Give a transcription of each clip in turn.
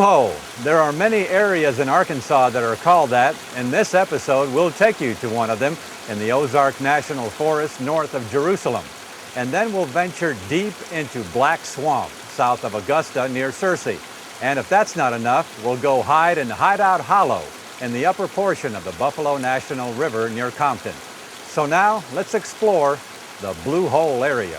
Hole. There are many areas in Arkansas that are called that. In this episode, we'll take you to one of them in the Ozark National Forest north of Jerusalem. And then we'll venture deep into Black Swamp south of Augusta near Searcy. And if that's not enough, we'll go hide in Hideout Hollow in the upper portion of the Buffalo National River near Compton. So now, let's explore the Blue Hole area.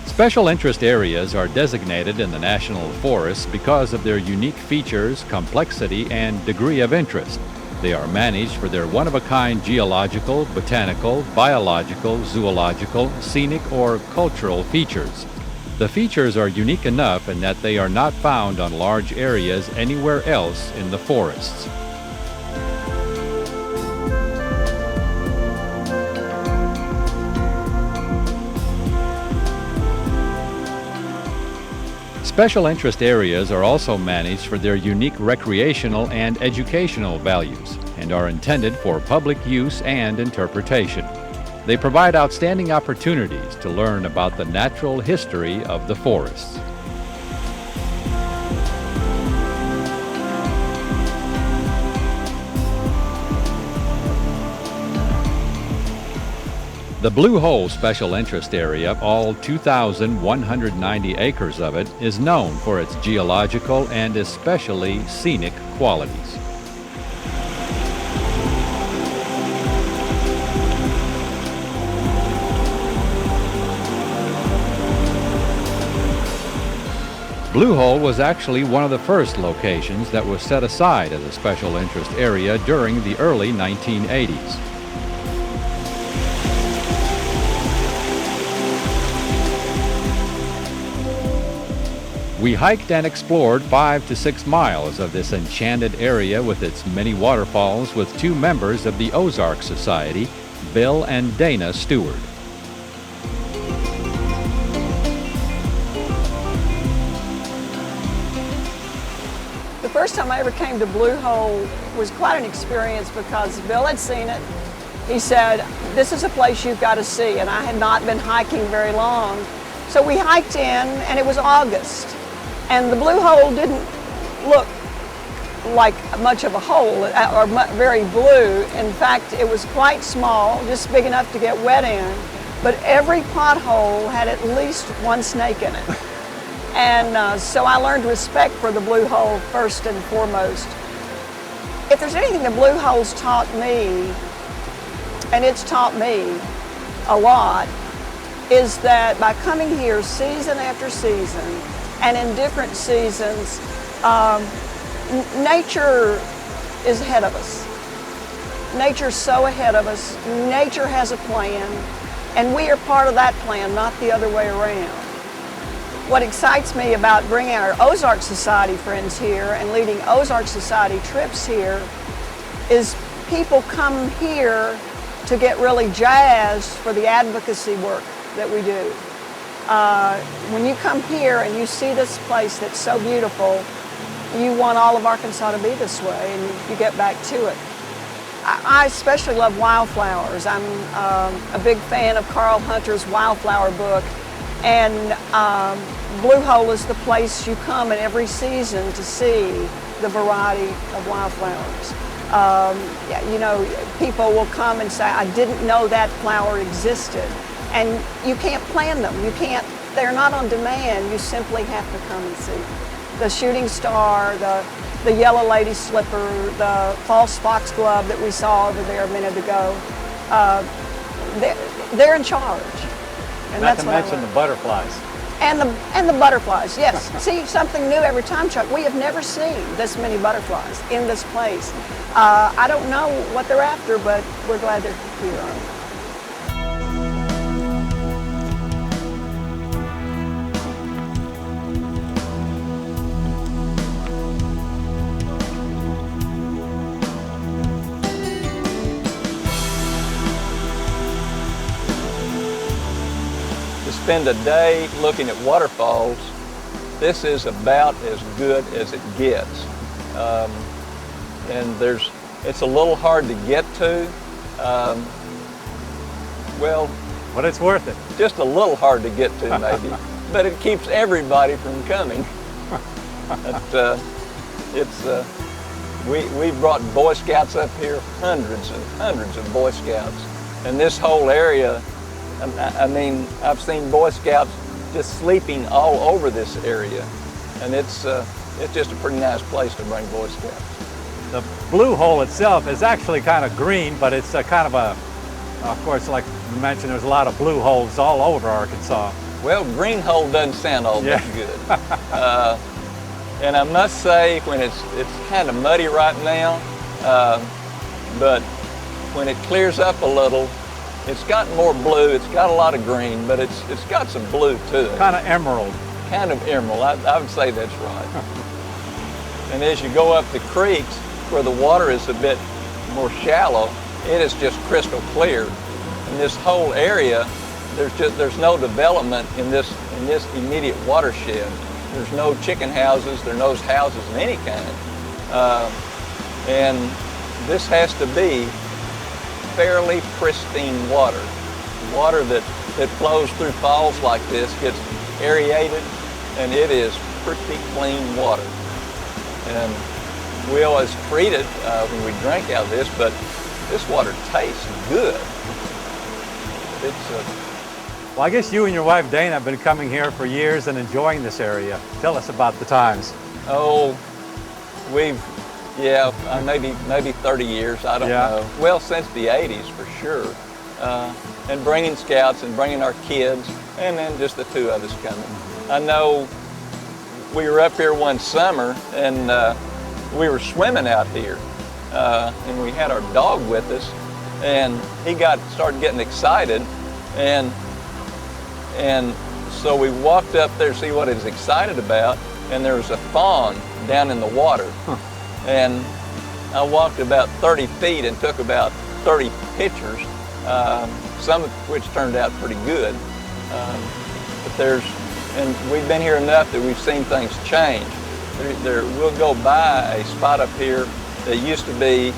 Special interest areas are designated in the National Forest because of their unique features, complexity, and degree of interest. They are managed for their one-of-a-kind geological, botanical, biological, zoological, scenic, or cultural features. The features are unique enough in that they are not found on large areas anywhere else in the forests. Special interest areas are also managed for their unique recreational and educational values and are intended for public use and interpretation. They provide outstanding opportunities to learn about the natural history of the forests. The Blue Hole Special Interest Area, all 2,190 acres of it, is known for its geological and especially scenic qualities. Blue Hole was actually one of the first locations that was set aside as a special interest area during the early 1980s. We hiked and explored 5 to 6 miles of this enchanted area with its many waterfalls with two members of the Ozark Society, Bill and Dana Stewart. The first time I ever came to Blue Hole was quite an experience because Bill had seen it. He said, "This is a place you've got to see," and I had not been hiking very long. So we hiked in, and it was August. And the Blue Hole didn't look like much of a hole or very blue. In fact, it was quite small, just big enough to get wet in. But every pothole had at least one snake in it. And so I learned respect for the Blue Hole first and foremost. If there's anything the Blue Hole's taught me, and it's taught me a lot, is that by coming here season after season, and in different seasons, nature is ahead of us. Nature's so ahead of us. Nature has a plan, and we are part of that plan, not the other way around. What excites me about bringing our Ozark Society friends here and leading Ozark Society trips here is people come here to get really jazzed for the advocacy work that we do. When you come here and you see this place that's so beautiful, you want all of Arkansas to be this way, and you get back to it. I especially love wildflowers. I'm a big fan of Carl Hunter's Wildflower book, and Blue Hole is the place you come in every season to see the variety of wildflowers. You know, people will come and say, "I didn't know that flower existed." And you can't plan them. They're not on demand. You simply have to come and see. The shooting star, the yellow lady slipper, the false foxglove that we saw over there a minute ago, they're in charge. And not to mention the butterflies. And the butterflies, yes. See, something new every time, Chuck. We have never seen this many butterflies in this place. I don't know what they're after, but we're glad they're here. spend a day looking at waterfalls, this is about as good as it gets. And it's a little hard to get to. Well, but it's worth it. Just a little hard to get to maybe, but it keeps everybody from coming. We brought Boy Scouts up here, hundreds and hundreds of Boy Scouts. And this whole area, I mean, I've seen Boy Scouts just sleeping all over this area. And it's just a pretty nice place to bring Boy Scouts. The Blue Hole itself is actually kind of green, but it's kind of of course, like you mentioned, there's a lot of blue holes all over Arkansas. Well, green hole doesn't sound all that good. And I must say, when it's kind of muddy right now, but when it clears up a little, it's got more blue. It's got a lot of green, but it's got some blue to it. Kind of emerald. Kind of emerald. I would say that's right. And as you go up the creeks, where the water is a bit more shallow, it is just crystal clear. In this whole area, there's no development in this immediate watershed. There's no chicken houses, there's no houses of any kind. And this has to be fairly pristine water. Water that flows through falls like this gets aerated, and it is pretty clean water. And we always treat it when we drink out of this, but this water tastes good. Well, I guess you and your wife Dana have been coming here for years and enjoying this area. Tell us about the times. Oh, maybe 30 years, I don't know. Well, since the 80s for sure. And bringing Scouts and bringing our kids, and then just the two of us coming. I know we were up here one summer, and we were swimming out here, and we had our dog with us, and he started getting excited, and so we walked up there to see what he was excited about, and there was a fawn down in the water. And I walked about 30 feet and took about 30 pictures, some of which turned out pretty good. And we've been here enough that we've seen things change. We'll go by a spot up here that used to be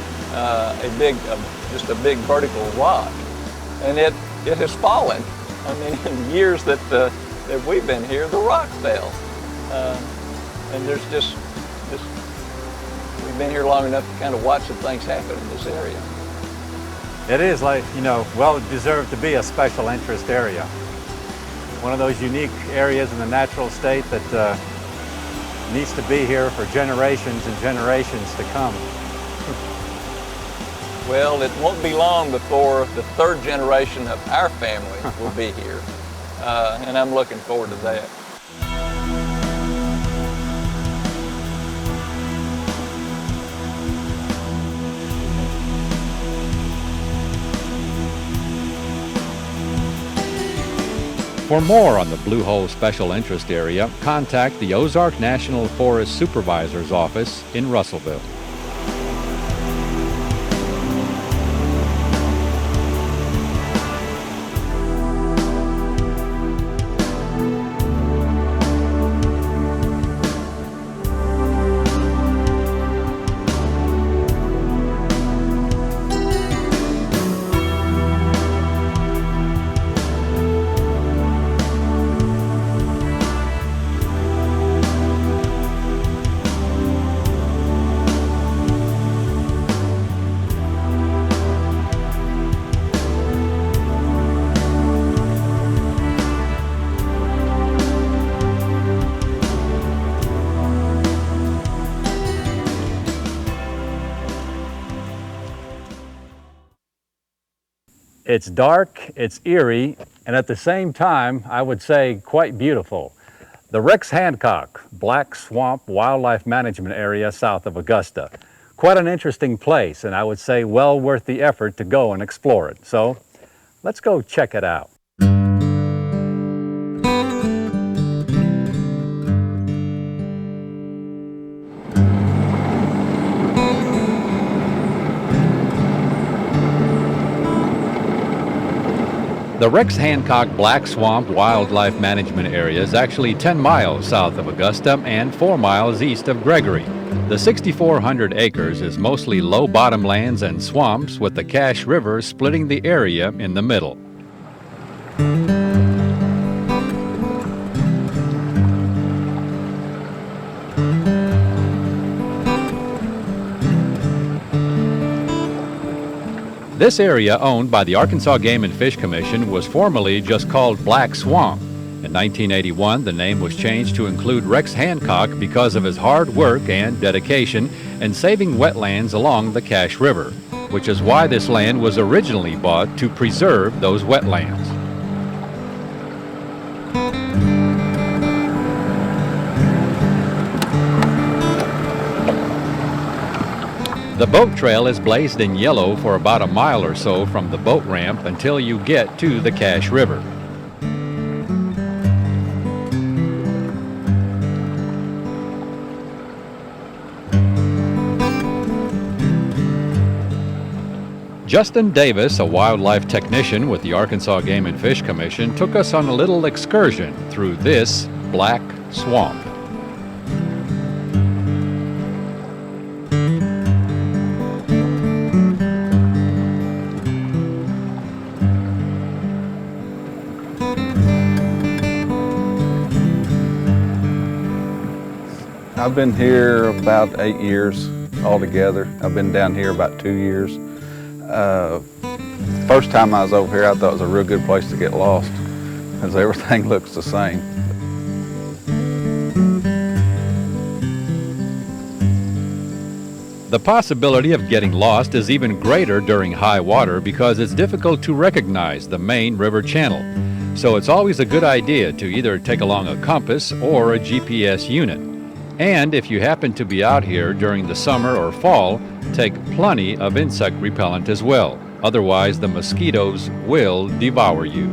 just a big vertical rock, and it has fallen. I mean, in years that we've been here, the rock fell, and there's just we've been here long enough to kind of watch the things happen in this area. It is, like, well deserved to be a special interest area. One of those unique areas in the natural state that needs to be here for generations and generations to come. Well, it won't be long before the third generation of our family will be here, and I'm looking forward to that. For more on the Blue Hole Special Interest Area, contact the Ozark National Forest Supervisor's Office in Russellville. It's dark, it's eerie, and at the same time, I would say quite beautiful. The Rex Hancock Black Swamp Wildlife Management Area south of Augusta. Quite an interesting place, and I would say well worth the effort to go and explore it. So let's go check it out. The Rex Hancock Black Swamp Wildlife Management Area is actually 10 miles south of Augusta and 4 miles east of Gregory. The 6,400 acres is mostly low bottomlands and swamps, with the Cache River splitting the area in the middle. This area, owned by the Arkansas Game and Fish Commission, was formerly just called Black Swamp. In 1981, the name was changed to include Rex Hancock because of his hard work and dedication in saving wetlands along the Cache River, which is why this land was originally bought to preserve those wetlands. The boat trail is blazed in yellow for about a mile or so from the boat ramp until you get to the Cache River. Justin Davis, a wildlife technician with the Arkansas Game and Fish Commission, took us on a little excursion through this black swamp. I've been here about 8 years altogether. I've been down here about 2 years. First time I was over here, I thought it was a real good place to get lost because everything looks the same. The possibility of getting lost is even greater during high water because it's difficult to recognize the main river channel. So it's always a good idea to either take along a compass or a GPS unit. And if you happen to be out here during the summer or fall, take plenty of insect repellent as well. Otherwise, the mosquitoes will devour you.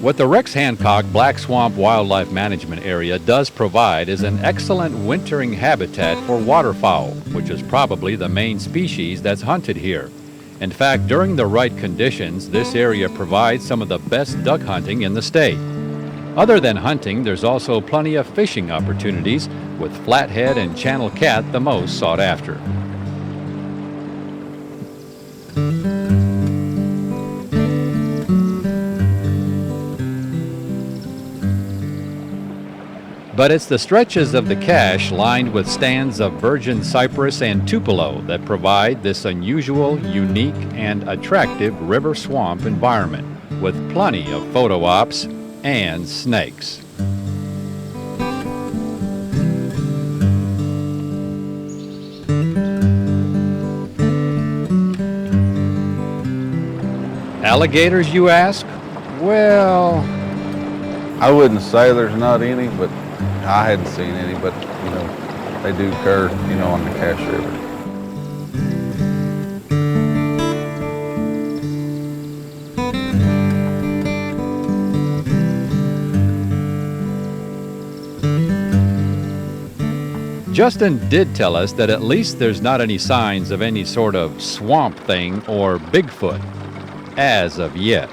What the Rex Hancock Black Swamp Wildlife Management Area does provide is an excellent wintering habitat for waterfowl, which is probably the main species that's hunted here. In fact, during the right conditions, this area provides some of the best duck hunting in the state. Other than hunting, there's also plenty of fishing opportunities, with flathead and channel cat the most sought after. But it's the stretches of the cache lined with stands of virgin cypress and tupelo that provide this unusual, unique, and attractive river swamp environment, with plenty of photo ops and snakes. Alligators, you ask? Well, I wouldn't say there's not any, but I hadn't seen any, but they do occur, on the Cache River. Justin did tell us that at least there's not any signs of any sort of swamp thing or Bigfoot, as of yet.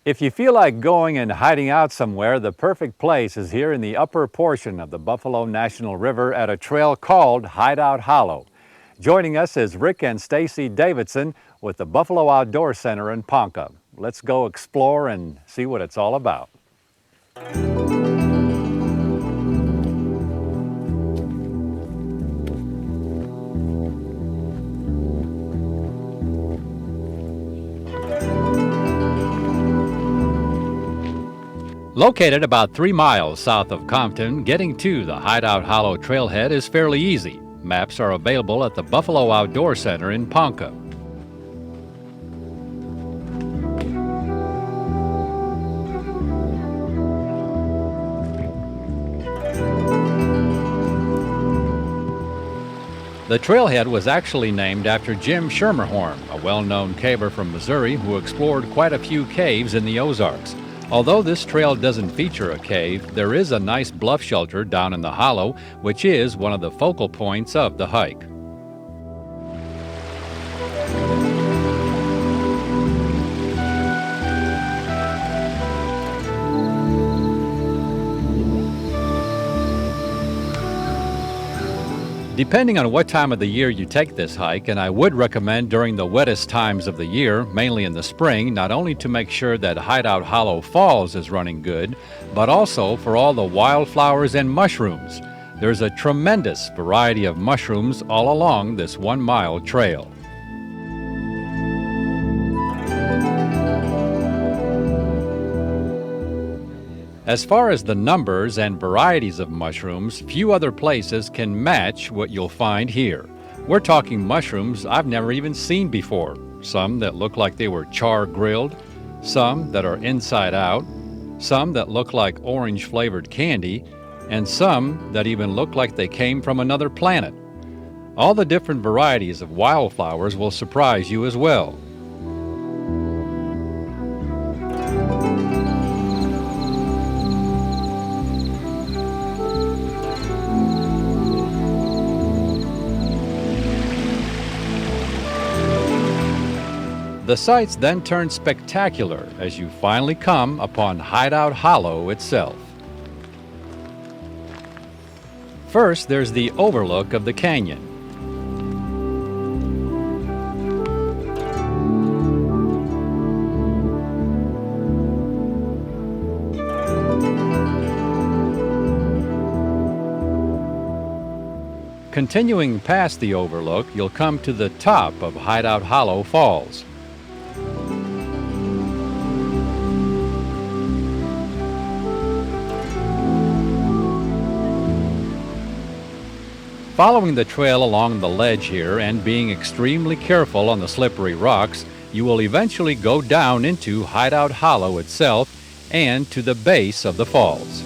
If you feel like going and hiding out somewhere, the perfect place is here in the upper portion of the Buffalo National River at a trail called Hideout Hollow. Joining us is Rick and Stacy Davidson with the Buffalo Outdoor Center in Ponca. Let's go explore and see what it's all about. Located about 3 miles south of Compton, getting to the Hideout Hollow trailhead is fairly easy. Maps are available at the Buffalo Outdoor Center in Ponca. The trailhead was actually named after Jim Schermerhorn, a well-known caver from Missouri who explored quite a few caves in the Ozarks. Although this trail doesn't feature a cave, there is a nice bluff shelter down in the hollow, which is one of the focal points of the hike. Depending on what time of the year you take this hike, and I would recommend during the wettest times of the year, mainly in the spring, not only to make sure that Hideout Hollow Falls is running good, but also for all the wildflowers and mushrooms. There's a tremendous variety of mushrooms all along this 1-mile trail. As far as the numbers and varieties of mushrooms, few other places can match what you'll find here. We're talking mushrooms I've never even seen before. Some that look like they were char grilled, some that are inside out, some that look like orange flavored candy, and some that even look like they came from another planet. All the different varieties of wildflowers will surprise you as well. The sights then turn spectacular as you finally come upon Hideout Hollow itself. First, there's the overlook of the canyon. Continuing past the overlook, you'll come to the top of Hideout Hollow Falls. Following the trail along the ledge here and being extremely careful on the slippery rocks, you will eventually go down into Hideout Hollow itself and to the base of the falls.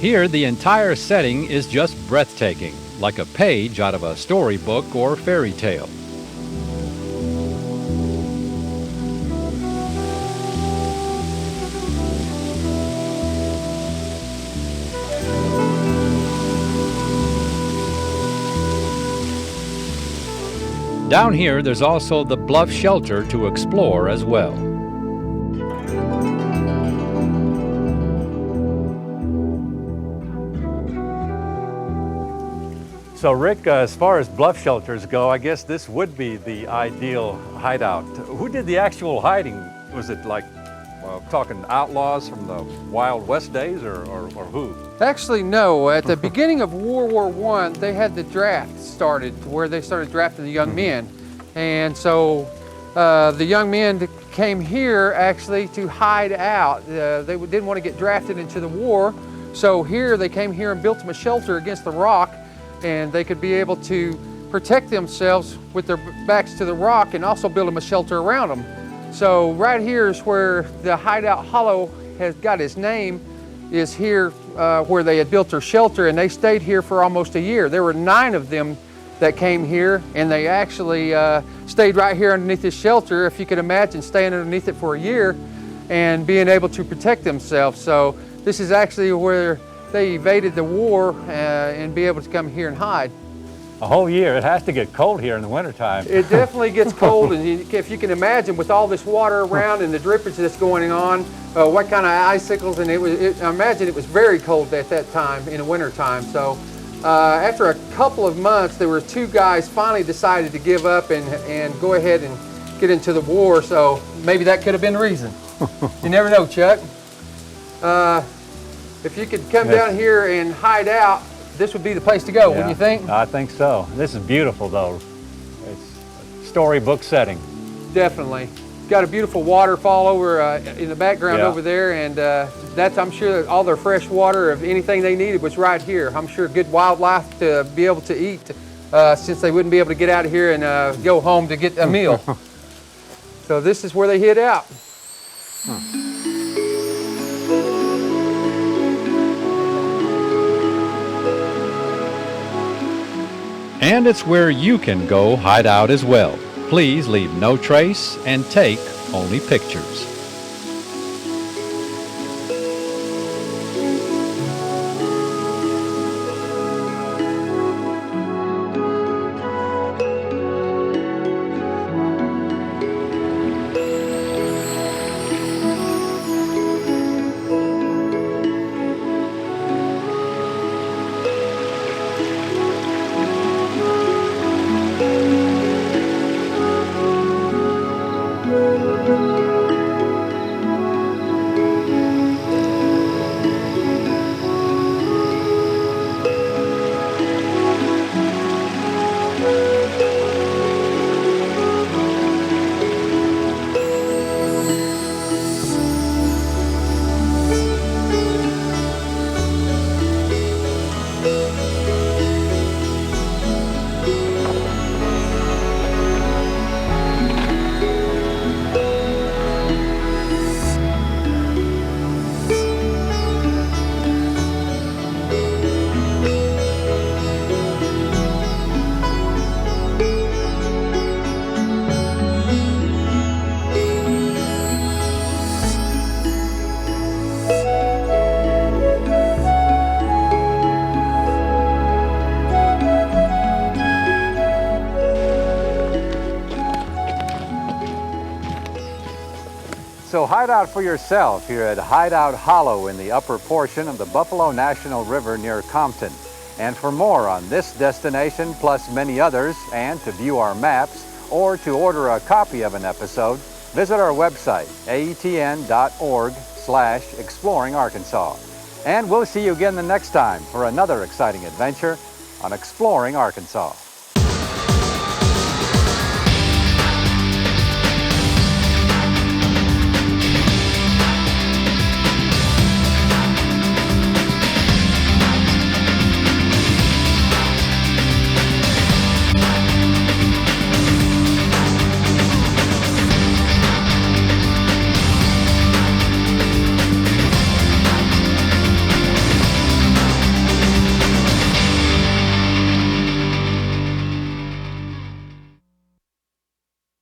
Here, the entire setting is just breathtaking, like a page out of a storybook or fairy tale. Down here, there's also the bluff shelter to explore as well. So Rick, as far as bluff shelters go, I guess this would be the ideal hideout. Who did the actual hiding? Was it like talking outlaws from the Wild West days or who? Actually, no. At the beginning of World War I, they had the draft started where they started drafting the young men. And so the young men came here actually to hide out. They didn't want to get drafted into the war. So here they came here and built them a shelter against the rock, and they could be able to protect themselves with their backs to the rock and also build them a shelter around them. So right here is where the Hideout Hollow has got its name, is here where they had built their shelter, and they stayed here for almost a year. There were 9 of them that came here, and they actually stayed right here underneath this shelter. If you could imagine staying underneath it for a year and being able to protect themselves. So this is actually where they evaded the war and be able to come here and hide. A whole year. It has to get cold here in the wintertime. It definitely gets cold, and if you can imagine with all this water around and the drippage that's going on, what kind of icicles, and I imagine it was very cold at that time in the wintertime. So after a couple of months, there were 2 guys finally decided to give up and go ahead and get into the war. So maybe that could have been the reason. You never know, Chuck. If you could come down here and hide out, this would be the place to go, wouldn't you think? I think so. This is beautiful, though. It's a storybook setting. Definitely. Got a beautiful waterfall over in the background over there, and that's, I'm sure, all their fresh water of anything they needed was right here. I'm sure good wildlife to be able to eat, since they wouldn't be able to get out of here and go home to get a meal. So this is where they hid out. And it's where you can go hide out as well. Please leave no trace and take only pictures. So hide out for yourself here at Hideout Hollow in the upper portion of the Buffalo National River near Compton. And for more on this destination plus many others, and to view our maps or to order a copy of an episode, visit our website, aetn.org/exploring-Arkansas. And we'll see you again the next time for another exciting adventure on Exploring Arkansas.